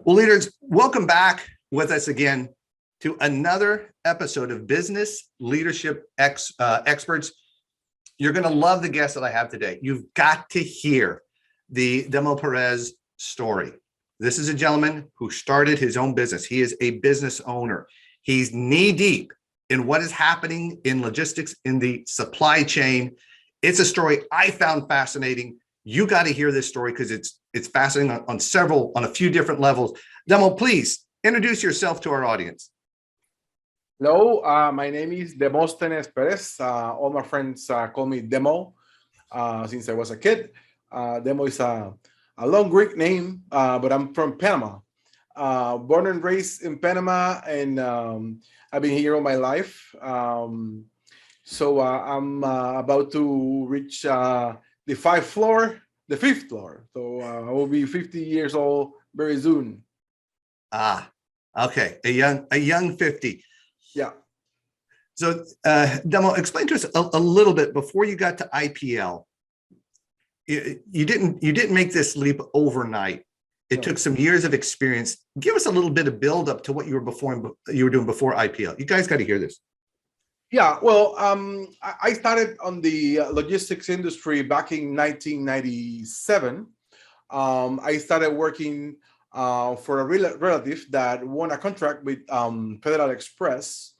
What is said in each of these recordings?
Well, leaders, welcome back with us again to another episode of Business Leadership Experts. You're going to love the guest that I have today. You've got to hear the Perez story. This is a gentleman who started his own business. He is a business owner. He's knee deep in what is happening in logistics, in the supply chain. It's a story I found fascinating. You got to hear this story because it's fascinating on a few different levels. Demo, please introduce yourself to our audience. Hello, my name is Demosthenes Perez. All my friends call me Demo since I was a kid. Demo is a long Greek name, but I'm from Panama. Born and raised in Panama, and I've been here all my life. So I'm about to reach the fifth floor. So I will be 50 years old very soon. Okay, a young 50. Yeah. So, Demo, explain to us a little bit before you got to IPL. You didn't make this leap overnight. It took some years of experience. Give us a little bit of build up to what you were doing before IPL. You guys got to hear this. Yeah, well, I started on the logistics industry back in 1997. I started working for a relative that won a contract with Federal Express.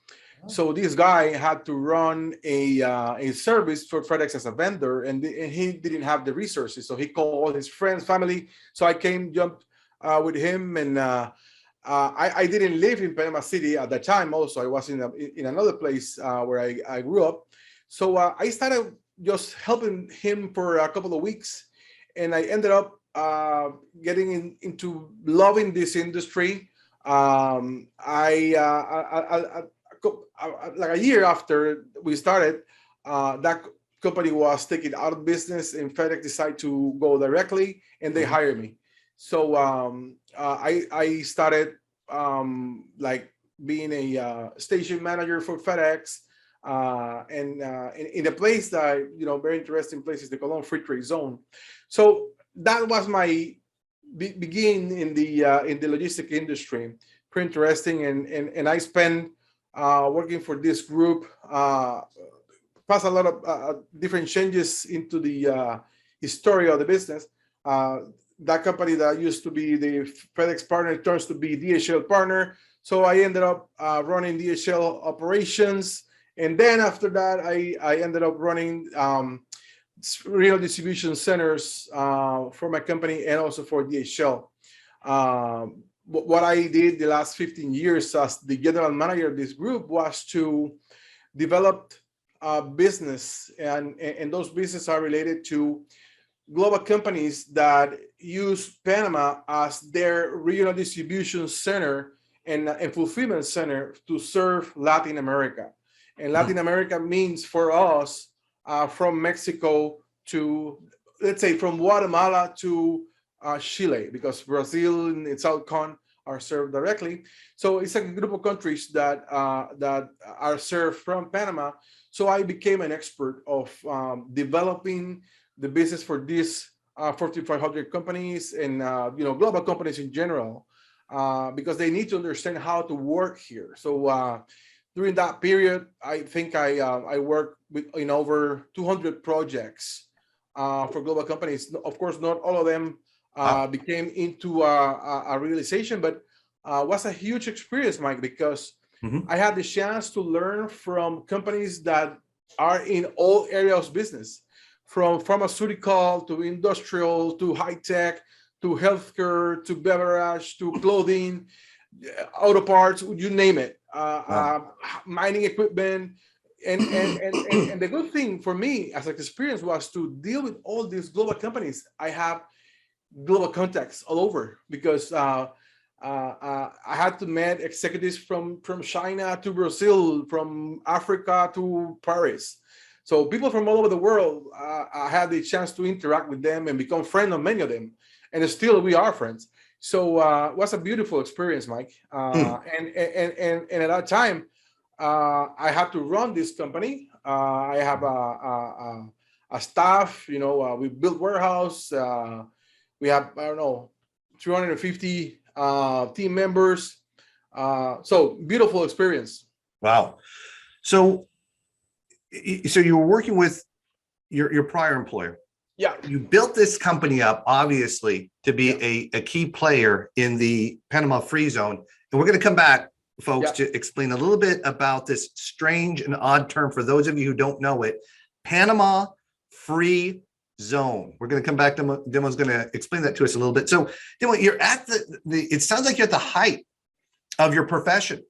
So this guy had to run a service for FedEx as a vendor, and he didn't have the resources. So he called all his friends, family. So I jumped with him, and I didn't live in Panama City at that time. Also, I was in another place where I grew up. So I started just helping him for a couple of weeks, and I ended up getting into loving this industry. Like a year after we started, that company was taken out of business, and FedEx decided to go directly, and they hired me. So I started like being a station manager for FedEx, and in a place that very interesting place is the Colón Free Trade Zone. So that was my begin in the logistic industry. Pretty interesting, and I spent working for this group, passed a lot of different changes into the history of the business. That company that used to be the FedEx partner turns to be DHL partner. So I ended up running DHL operations. And then after that, I ended up running real distribution centers for my company and also for DHL. What I did the last 15 years as the general manager of this group was to develop business, and those businesses are related to global companies that use Panama as their regional distribution center and fulfillment center to serve Latin America. And Latin America means for us from Mexico to, let's say, from Guatemala to Chile, because Brazil and South Con are served directly. So it's a group of countries that are served from Panama. So I became an expert of developing the business for these 4,500 companies and global companies in general, because they need to understand how to work here. So during that period, I think I worked in over 200 projects for global companies. Of course, not all of them became into a realization, but was a huge experience, Mike, because I had the chance to learn from companies that are in all areas of business, from pharmaceutical to industrial to high tech to healthcare to beverage to clothing, auto parts, you name it, mining equipment. And the good thing for me as an experience was to deal with all these global companies. I have global contacts all over because I had to meet executives from China to Brazil, from Africa to Paris. So people from all over the world, I had the chance to interact with them and become friends of many of them. And still we are friends. So it was a beautiful experience, Mike. And at that time, I had to run this company. I have a staff, we built warehouse. We have, 350 team members. So beautiful experience. Wow. So you were working with your prior employer. Yeah. You built this company up, obviously, to be a key player in the Panama Free Zone. And we're going to come back, folks, to explain a little bit about this strange and odd term for those of you who don't know it, Panama Free Zone. We're going to come back. Demo's going to explain that to us a little bit. So, Demo, you're at it sounds like you're at the height of your profession.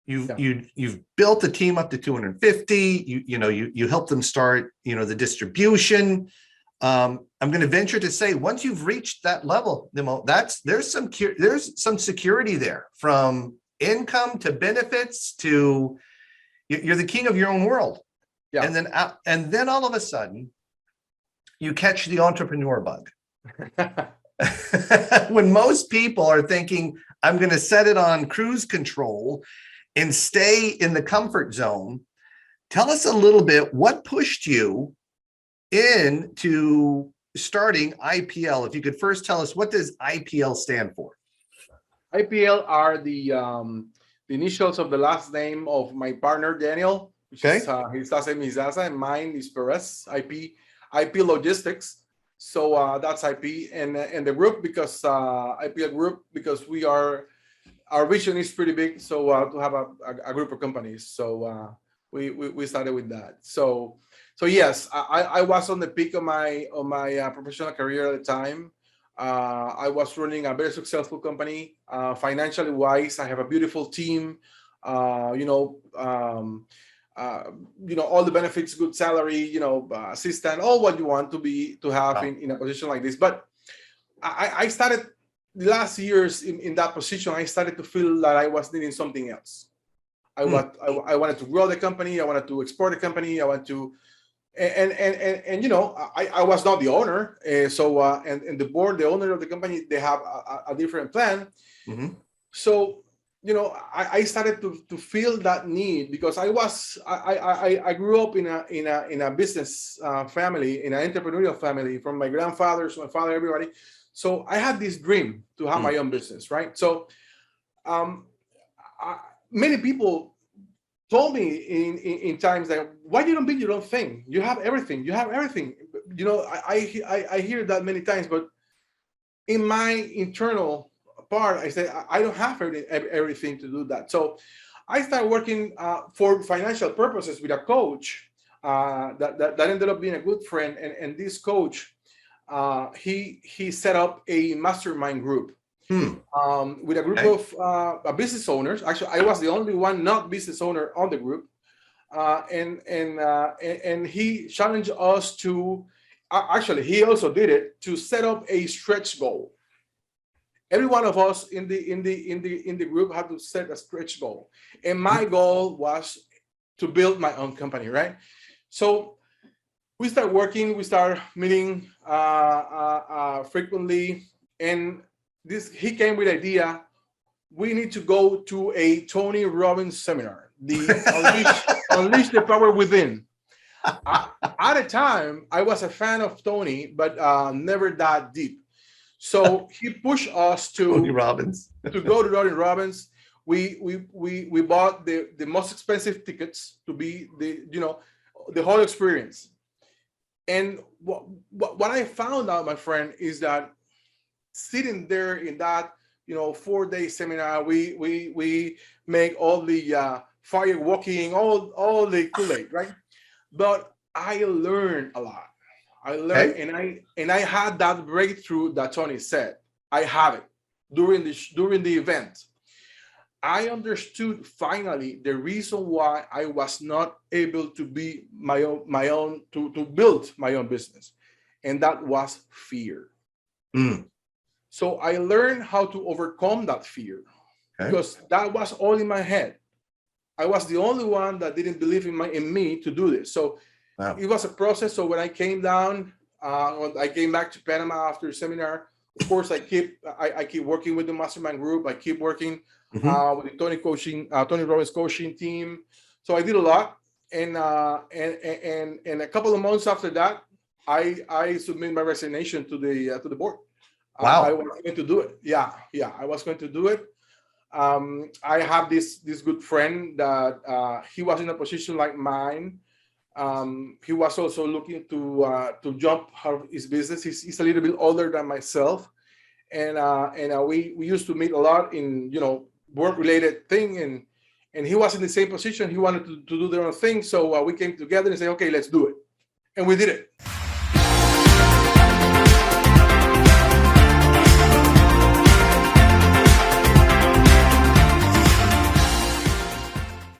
You've built the team up to 250. You help them start, the distribution. I'm going to venture to say, once you've reached that level, Demo, there's some security there, from income to benefits to you're the king of your own world. Yeah. And then all of a sudden, you catch the entrepreneur bug. When most people are thinking, I'm going to set it on cruise control and stay in the comfort zone. Tell us a little bit, what pushed you into starting IPL? If you could first tell us, what does IPL stand for? IPL are the initials of the last name of my partner, Daniel. Which is, his last name is Asa, and mine is Perez. IP Logistics. So that's IP, and the group, because IPL group, because our vision is pretty big. So to have a group of companies. So we started with that. So yes, I was on the peak of my professional career at the time. I was running a very successful company. Financially wise, I have a beautiful team. All the benefits, good salary, assistant, all what you want to have in a position like this. But I started the last years in that position. I started to feel that I was needing something else. I wanted to grow the company. I wanted to export the company. I want to, I was not the owner. And the board, the owner of the company, they have a different plan. Mm-hmm. So, I started to feel that need, because I grew up in a business family, in an entrepreneurial family, from my grandfathers, my father, everybody. So I had this dream to have my own business, right? So many people told me in times that, why you don't build your own thing? You have everything. You have everything. I hear that many times, but in my internal part, I said, I don't have everything to do that. So I started working for financial purposes with a coach that ended up being a good friend. And this coach, he set up a mastermind group with a group of business owners. Actually, I was the only one not business owner on the group. And he challenged us to, actually, he also did it, to set up a stretch goal. Every one of us in the group had to set a stretch goal, and my goal was to build my own company, right? So we start working, we start meeting frequently, and he came with the idea, we need to go to a Tony Robbins seminar, the Unleash the Power Within. At the time, I was a fan of Tony, but never that deep. So he pushed us to Tony Robbins. to go to Tony Robbins. We bought the most expensive tickets to be the whole experience. And what I found out, my friend, is that sitting there in that 4-day seminar, we make all the fire walking, all the Kool-Aid, right? But I learned a lot. I learned, and I had that breakthrough that Tony said. I have it during the event. I understood finally the reason why I was not able to be my own to build my own business, and that was fear. So I learned how to overcome that fear, because that was all in my head. I was the only one that didn't believe in me to do this. So it was a process. So when I came down, when I came back to Panama after the seminar, of course, I keep working with the mastermind group. I keep working with the Tony Robbins coaching team. So I did a lot, and a couple of months after that, I submitted my resignation to the board. I Wow. was going to do it. Yeah, I was going to do it. I have this good friend that he was in a position like mine. He was also looking to jump his business. He's a little bit older than myself, and we used to meet a lot in work related thing, and he was in the same position. He wanted to do their own thing, so we came together and said, okay, let's do it, and we did it.